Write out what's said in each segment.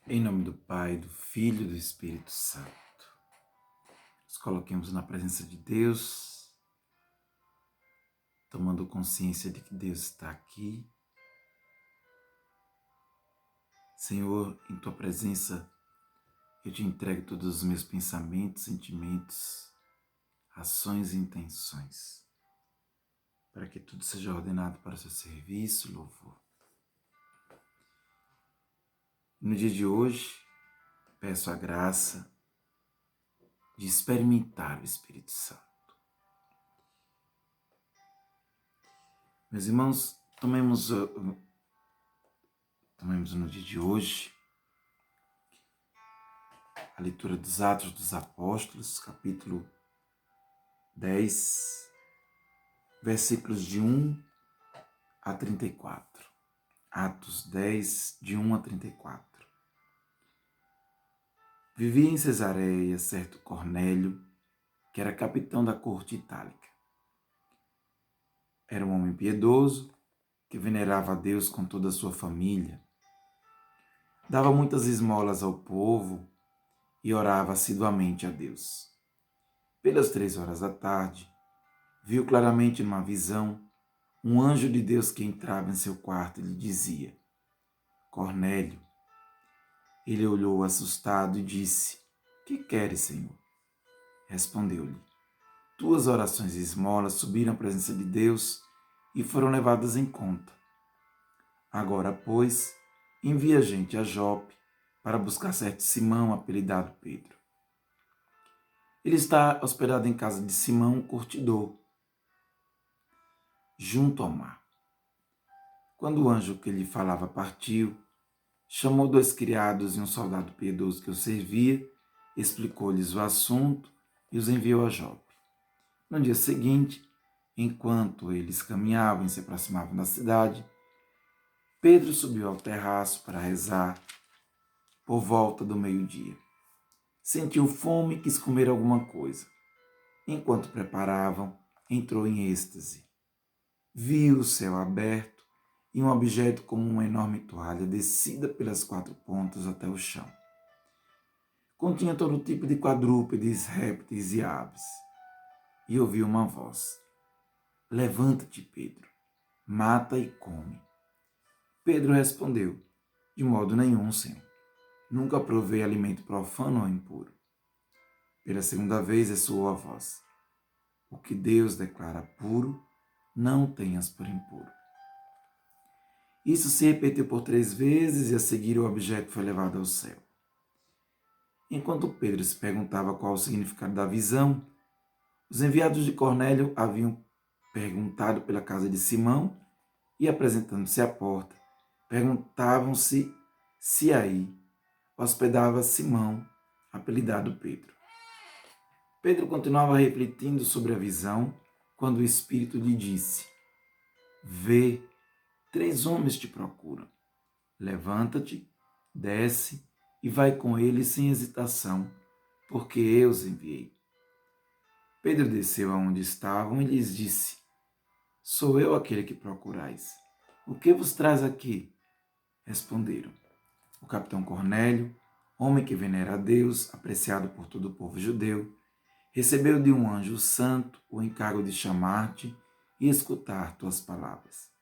Em nome do Pai, do Filho e do Espírito Santo. Nos coloquemos na presença de Deus, tomando consciência de que Deus está aqui. Senhor, em Tua presença, eu te entrego todos os meus pensamentos, sentimentos, ações e intenções, para que tudo seja ordenado para o seu serviço e louvor. No dia de hoje, peço a graça de experimentar o Espírito Santo. Meus irmãos, tomemos no dia de hoje a leitura dos Atos dos Apóstolos, capítulo 10, versículos de 1 a 34. Atos 10, de 1 a 34. Vivia em Cesareia certo Cornélio, que era capitão da corte itálica. Era um homem piedoso, que venerava a Deus com toda a sua família. Dava muitas esmolas ao povo e orava assiduamente a Deus. Pelas 3 horas da tarde, viu claramente numa visão um anjo de Deus que entrava em seu quarto e lhe dizia: Cornélio. Ele olhou assustado e disse: Que queres, Senhor? Respondeu-lhe: Tuas orações e esmolas subiram à presença de Deus e foram levadas em conta. Agora, pois, envia gente a Jope para buscar certo Simão, apelidado Pedro. Ele está hospedado em casa de Simão, curtidor, junto ao mar. Quando o anjo que lhe falava partiu, chamou 2 criados e um soldado piedoso que o servia, explicou-lhes o assunto e os enviou a Jope. No dia seguinte, enquanto eles caminhavam e se aproximavam da cidade, Pedro subiu ao terraço para rezar por volta do meio-dia. Sentiu fome e quis comer alguma coisa. Enquanto preparavam, entrou em êxtase. Viu o céu aberto e um objeto como uma enorme toalha descida pelas 4 pontas até o chão. Continha todo tipo de quadrúpedes, répteis e aves. E ouviu uma voz: Levanta-te, Pedro, mata e come. Pedro respondeu: De modo nenhum, Senhor. Nunca provei alimento profano ou impuro. Pela 2ª vez ressoou a voz: O que Deus declara puro, não tenhas por impuro. Isso se repetiu por 3 vezes e a seguir o objeto foi levado ao céu. Enquanto Pedro se perguntava qual o significado da visão, os enviados de Cornélio haviam perguntado pela casa de Simão e, apresentando-se à porta, perguntavam-se se aí hospedava Simão, apelidado Pedro. Pedro continuava refletindo sobre a visão quando o Espírito lhe disse: Vê, 3 homens te procuram. Levanta-te, desce e vai com eles sem hesitação, porque eu os enviei. Pedro desceu aonde estavam e lhes disse: Sou eu aquele que procurais. O que vos traz aqui? Responderam: O capitão Cornélio, homem que venera a Deus, apreciado por todo o povo judeu, recebeu de um anjo santo o encargo de chamar-te e escutar tuas palavras.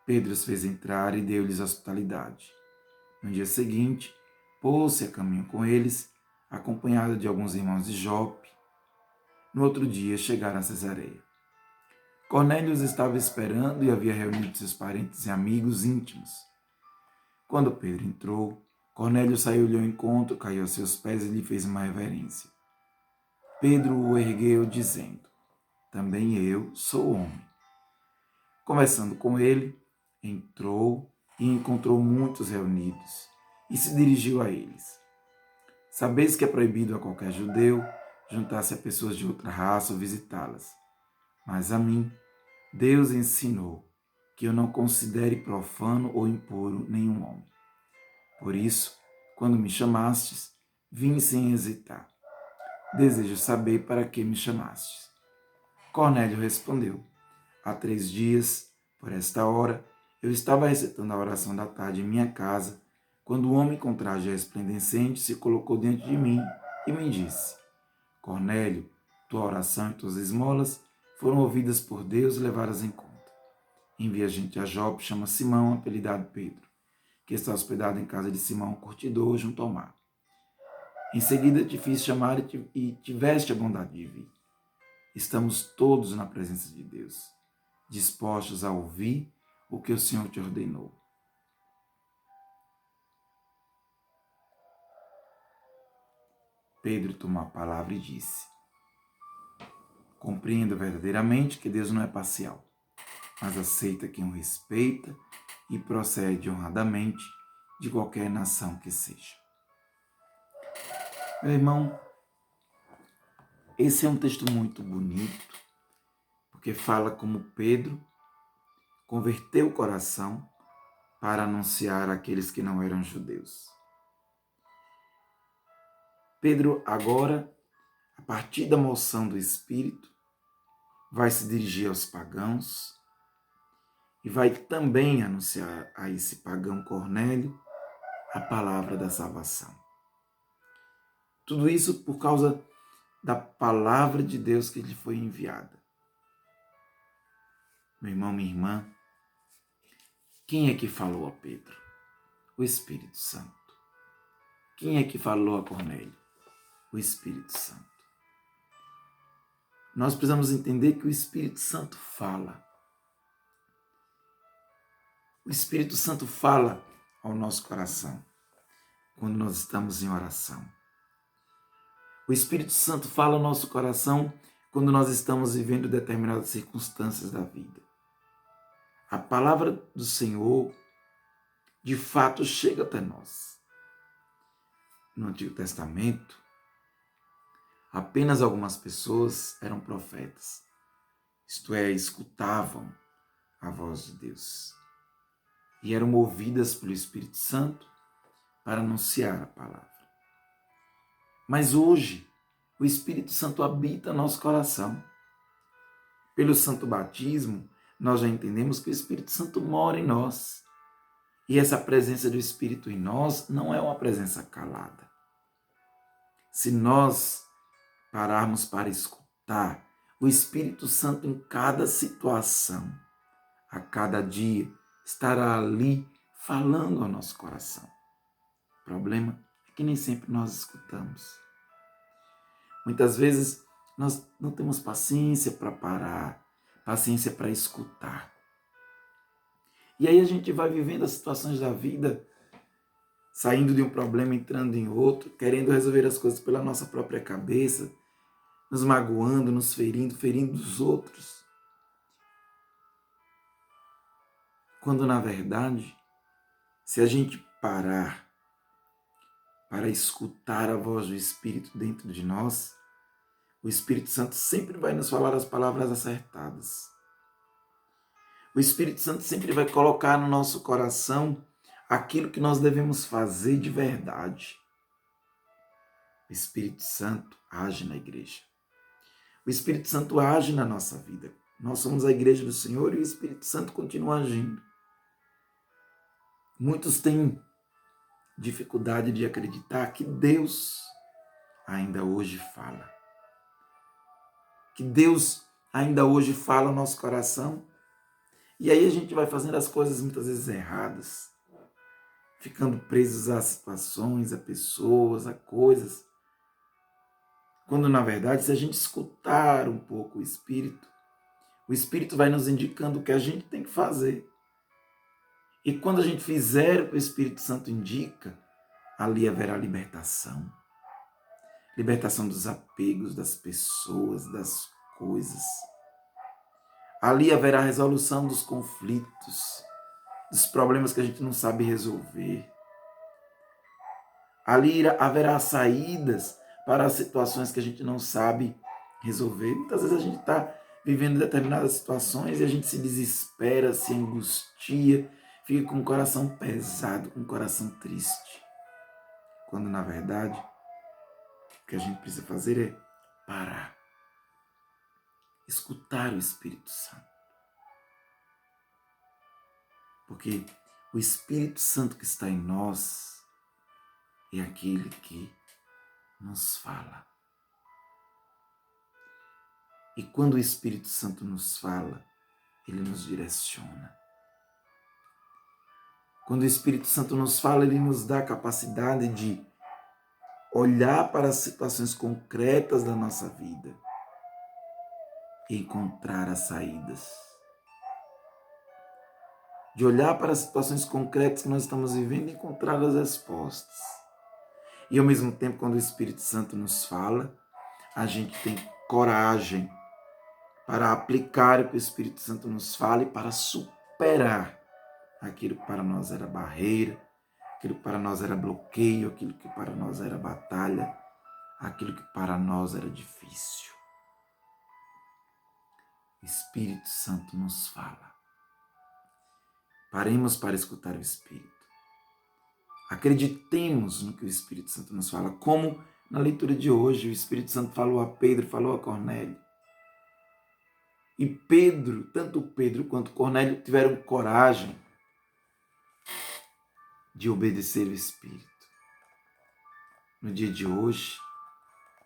Pedro os fez entrar e deu-lhes hospitalidade. No dia seguinte, pôs-se a caminho com eles, acompanhado de alguns irmãos de Jope. No outro dia, chegaram a Cesareia. Cornélio os estava esperando e havia reunido seus parentes e amigos íntimos. Quando Pedro entrou, Cornélio saiu-lhe ao encontro, caiu a seus pés e lhe fez uma reverência. Pedro o ergueu, dizendo: Também eu sou homem. Conversando com ele, entrou e encontrou muitos reunidos, e se dirigiu a eles. Sabeis que é proibido a qualquer judeu juntar-se a pessoas de outra raça ou visitá-las. Mas a mim, Deus ensinou que eu não considere profano ou impuro nenhum homem. Por isso, quando me chamastes, vim sem hesitar. Desejo saber para que me chamastes. Cornélio respondeu: Há 3 dias, por esta hora, eu estava recitando a oração da tarde em minha casa, quando o homem com traje resplandecente se colocou diante de mim e me disse: Cornélio, tua oração e tuas esmolas foram ouvidas por Deus e levadas em conta. Envia gente a Jope, chama Simão, apelidado Pedro, que está hospedado em casa de Simão, curtidor, junto ao mar. Em seguida te fiz chamar e tiveste a bondade de vir. Estamos todos na presença de Deus, dispostos a ouvir o que o Senhor te ordenou. Pedro tomou a palavra e disse: Compreendo verdadeiramente que Deus não é parcial, mas aceita quem o respeita e procede honradamente de qualquer nação que seja. Meu irmão, esse é um texto muito bonito, porque fala como Pedro converteu o coração para anunciar àqueles que não eram judeus. Pedro agora, a partir da moção do Espírito, vai se dirigir aos pagãos e vai também anunciar a esse pagão Cornélio a palavra da salvação. Tudo isso por causa da palavra de Deus que lhe foi enviada. Meu irmão, minha irmã, quem é que falou a Pedro? O Espírito Santo. Quem é que falou a Cornélio? O Espírito Santo. Nós precisamos entender que o Espírito Santo fala. O Espírito Santo fala ao nosso coração quando nós estamos em oração. O Espírito Santo fala ao nosso coração quando nós estamos vivendo determinadas circunstâncias da vida. A palavra do Senhor, de fato, chega até nós. No Antigo Testamento, apenas algumas pessoas eram profetas, isto é, escutavam a voz de Deus e eram movidas pelo Espírito Santo para anunciar a palavra. Mas hoje, o Espírito Santo habita nosso coração. Pelo santo batismo, nós já entendemos que o Espírito Santo mora em nós. E essa presença do Espírito em nós não é uma presença calada. Se nós pararmos para escutar o Espírito Santo em cada situação, a cada dia, estará ali falando ao nosso coração. O problema é que nem sempre nós escutamos. Muitas vezes nós não temos paciência para parar, paciência para escutar. E aí a gente vai vivendo as situações da vida, saindo de um problema, entrando em outro, querendo resolver as coisas pela nossa própria cabeça, nos magoando, nos ferindo os outros. Quando, na verdade, se a gente parar para escutar a voz do Espírito dentro de nós, o Espírito Santo sempre vai nos falar as palavras acertadas. O Espírito Santo sempre vai colocar no nosso coração aquilo que nós devemos fazer de verdade. O Espírito Santo age na igreja. O Espírito Santo age na nossa vida. Nós somos a igreja do Senhor e o Espírito Santo continua agindo. Muitos têm dificuldade de acreditar que Deus ainda hoje fala. Que Deus ainda hoje fala no nosso coração. E aí a gente vai fazendo as coisas muitas vezes erradas, ficando presos a situações, a pessoas, a coisas. Quando, na verdade, se a gente escutar um pouco o Espírito vai nos indicando o que a gente tem que fazer. E quando a gente fizer o que o Espírito Santo indica, ali haverá libertação. Libertação dos apegos das pessoas, das coisas. Ali haverá resolução dos conflitos, dos problemas que a gente não sabe resolver. Ali haverá saídas para as situações que a gente não sabe resolver. Muitas vezes a gente está vivendo determinadas situações e a gente se desespera, se angustia, fica com o coração pesado, com o coração triste. Quando, na verdade, o que a gente precisa fazer é parar, escutar o Espírito Santo. Porque O Espírito Santo que está em nós é aquele que nos fala. E quando o Espírito Santo nos fala, ele nos direciona. Quando o Espírito Santo nos fala, ele nos dá a capacidade de olhar para as situações concretas da nossa vida e encontrar as saídas. De olhar para as situações concretas que nós estamos vivendo e encontrar as respostas. E ao mesmo tempo, quando o Espírito Santo nos fala, a gente tem coragem para aplicar o que o Espírito Santo nos fala e para superar aquilo que para nós era barreira, aquilo que para nós era bloqueio, aquilo que para nós era batalha, aquilo que para nós era difícil. O Espírito Santo nos fala. Paremos para escutar o Espírito. Acreditemos no que o Espírito Santo nos fala, como na leitura de hoje o Espírito Santo falou a Pedro, falou a Cornélio. E Pedro, tanto Pedro quanto Cornélio tiveram coragem de obedecer o Espírito. No dia de hoje,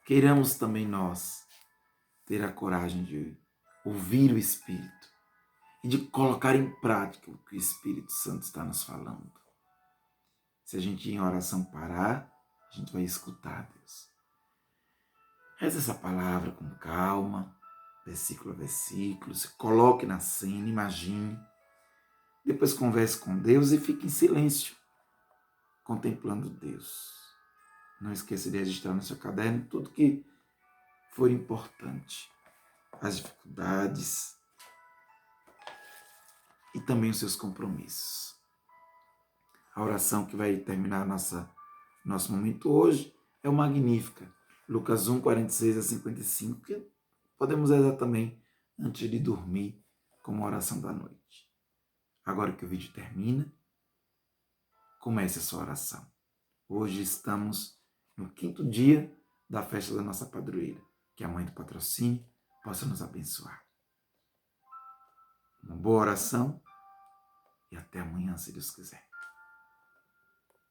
queiramos também nós ter a coragem de ouvir o Espírito e de colocar em prática o que o Espírito Santo está nos falando. Se a gente em oração parar, a gente vai escutar Deus. Reze essa palavra com calma, versículo a versículo, se coloque na cena, imagine. Depois converse com Deus e fique em silêncio, contemplando Deus. Não esqueça de registrar no seu caderno tudo que for importante, as dificuldades e também os seus compromissos. A oração que vai terminar nosso momento hoje é o Magnífica, Lucas 1, 46 a 55, que podemos rezar também antes de dormir como oração da noite. Agora que o vídeo termina, comece a sua oração. Hoje estamos no 5º dia da festa da nossa padroeira. Que a Mãe do Patrocínio possa nos abençoar. Uma boa oração e até amanhã, se Deus quiser.